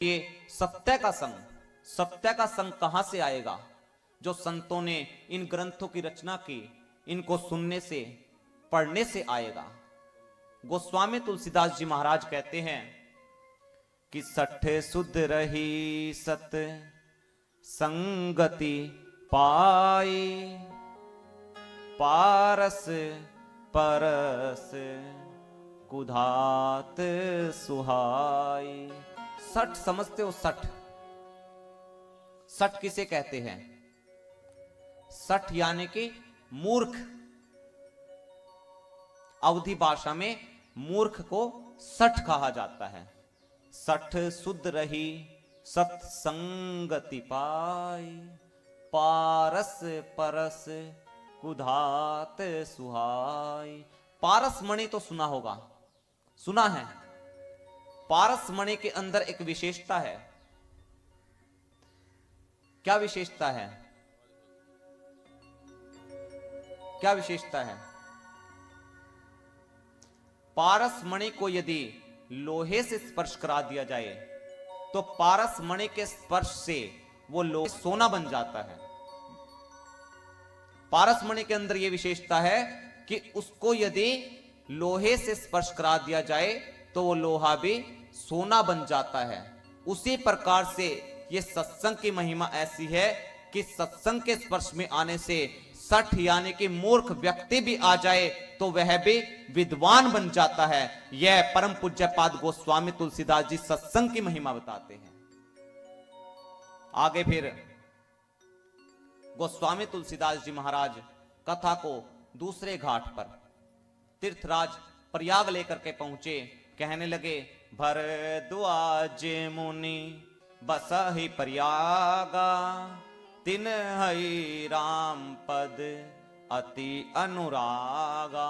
ये सत्य का संग कहां से आएगा? जो संतों ने इन ग्रंथों की रचना की, इनको सुनने से, पढ़ने से आएगा। गोस्वामी तुलसीदास जी महाराज कहते हैं कि सठ सुध रही सत संगति पाई, पारस परस कुधात सुहाई। सठ समझते हो? सठ किसे कहते हैं? सठ यानी कि मूर्ख। अवधी भाषा में मूर्ख को सठ कहा जाता है। सठ सुध रही सत्संगति पाई, पारस परस कुधात सुहाई। पारस मणि तो सुना होगा, सुना है। पारस मणि के अंदर एक विशेषता है। क्या विशेषता है? क्या विशेषता है? पारस मणि को यदि लोहे से स्पर्श करा दिया जाए तो पारस मणि के स्पर्श से वो लोहे सोना बन जाता है। पारस मणि के अंदर यह विशेषता है कि उसको यदि लोहे से स्पर्श करा दिया जाए तो वो लोहा भी सोना बन जाता है। उसी प्रकार से ये सत्संग की महिमा ऐसी है कि सत्संग के स्पर्श में आने से सठ यानी कि मूर्ख व्यक्ति भी आ जाए तो वह भी विद्वान बन जाता है। यह परम पूज्य पाद गोस्वामी तुलसीदास जी सत्संग की महिमा बताते हैं। आगे फिर गोस्वामी तुलसीदास जी महाराज कथा को दूसरे घाट पर तीर्थराज प्रयाग लेकर के पहुंचे। कहने लगे, भरद्वाज मुनि बसहि प्रयागा, तिन हई राम पद अति अनुरागा,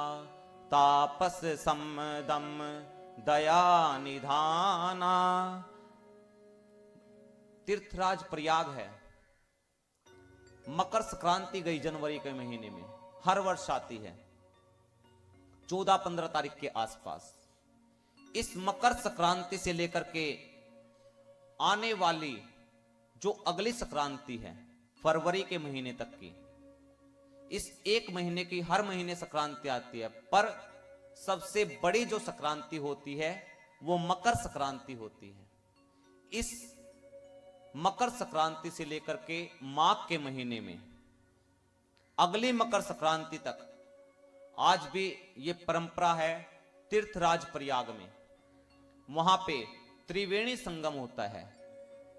तापस समदम दया निधाना। तीर्थराज प्रयाग है। मकर संक्रांति गई जनवरी के महीने में, हर वर्ष आती है 14-15 तारीख के आसपास। इस मकर संक्रांति से लेकर के आने वाली जो अगली संक्रांति है फरवरी के महीने तक की, इस एक महीने की हर महीने संक्रांति आती है, पर सबसे बड़ी जो संक्रांति होती है वो मकर संक्रांति होती है। इस मकर संक्रांति से लेकर के माघ के महीने में अगली मकर संक्रांति तक आज भी ये परंपरा है। तीर्थराज प्रयाग में वहां पे त्रिवेणी संगम होता है।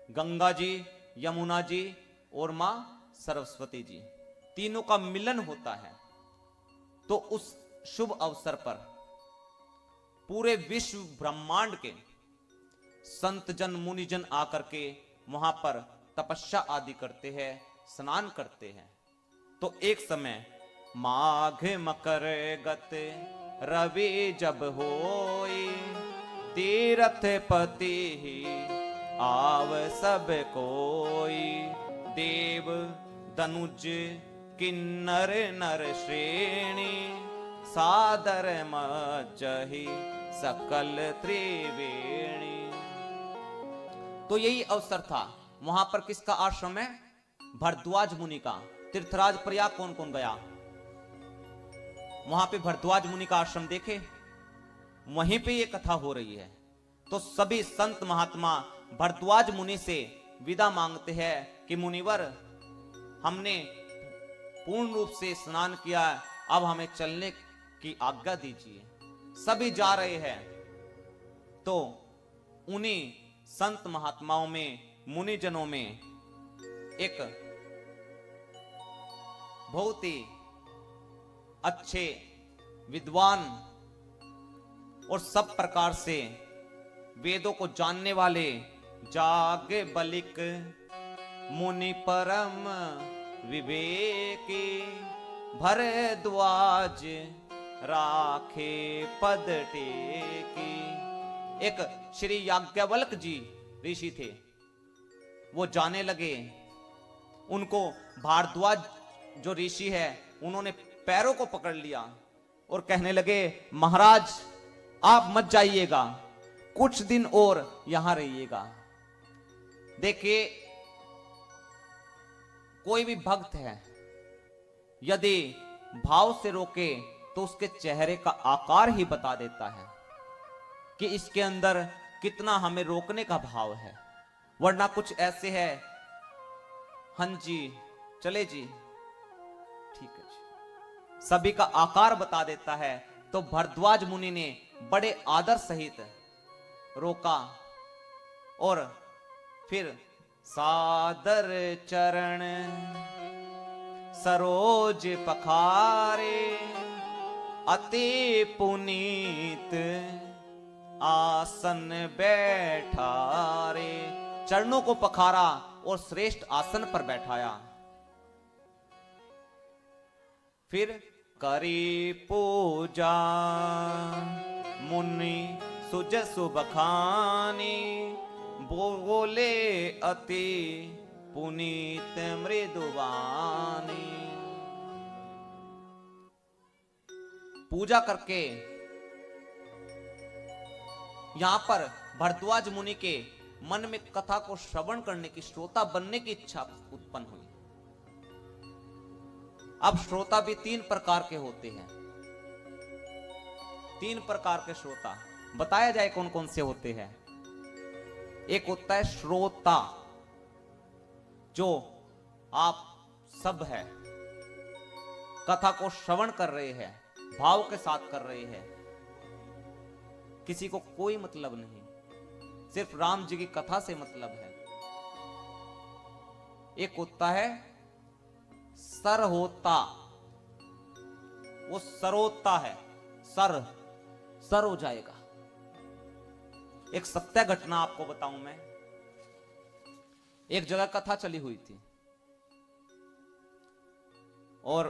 गंगा जी, यमुना जी और मां सरस्वती जी, तीनों का मिलन होता है। तो उस शुभ अवसर पर पूरे विश्व ब्रह्मांड के संत जन मुनि जन आकर के वहां पर तपस्या आदि करते हैं, स्नान करते हैं। तो एक समय माघ मकर गत रवि जब होई, तीर्थ पति आव सब कोई, देव दनुज किन्नर नर श्रेणी, सादर मज्जहि सकल त्रिवेणी। तो यही अवसर था। वहां पर किसका आश्रम है? भरद्वाज मुनि का। तीर्थराज प्रयाग कौन कौन गया? वहां पे भरद्वाज मुनि का आश्रम देखे, वहीं पे ये कथा हो रही है। तो सभी संत महात्मा भरद्वाज मुनि से विदा मांगते हैं कि मुनिवर, हमने पूर्ण रूप से स्नान किया, अब हमें चलने की आज्ञा दीजिए। सभी जा रहे हैं। तो उन्हीं संत महात्माओं में, मुनिजनों में एक बहुत ही अच्छे विद्वान और सब प्रकार से वेदों को जानने वाले जाग बलिक मुनि परम विवेकी, भरद्वाज राखे पद टेकी। एक श्री याज्ञवल्क जी ऋषि थे। वो जाने लगे। उनको भारद्वाज जो ऋषि है उन्होंने पैरों को पकड़ लिया और कहने लगे, महाराज आप मत जाइएगा, कुछ दिन और यहां रहिएगा। देखिए, कोई भी भक्त है, यदि भाव से रोके तो उसके चेहरे का आकार ही बता देता है कि इसके अंदर कितना हमें रोकने का भाव है। वरना कुछ ऐसे है, हाँ जी चले जी, ठीक है जी, सभी का आकार बता देता है। तो भरद्वाज मुनि ने बड़े आदर सहित रोका और फिर सादर चरण सरोज पखारे, अति पुनीत आसन बैठारे। चरणों को पखारा और श्रेष्ठ आसन पर बैठाया। फिर करी पूजा मुनि सुजसु बखानी, बोले अति पुनीत मृदुवानी। पूजा करके यहां पर भरद्वाज मुनि के मन में कथा को श्रवण करने की, श्रोता बनने की इच्छा उत्पन्न हुई। अब श्रोता भी तीन प्रकार के होते हैं। तीन प्रकार के श्रोता बताया जाए कौन कौन से होते हैं। एक होता है श्रोता, जो आप सब है, कथा को श्रवण कर रहे हैं, भाव के साथ कर रहे हैं, किसी को कोई मतलब नहीं, सिर्फ राम जी की कथा से मतलब है। एक होता है सर होता, वो सरोता है, सर हो जाएगा। एक सत्य घटना आपको बताऊं मैं। एक जगह कथा चली हुई थी और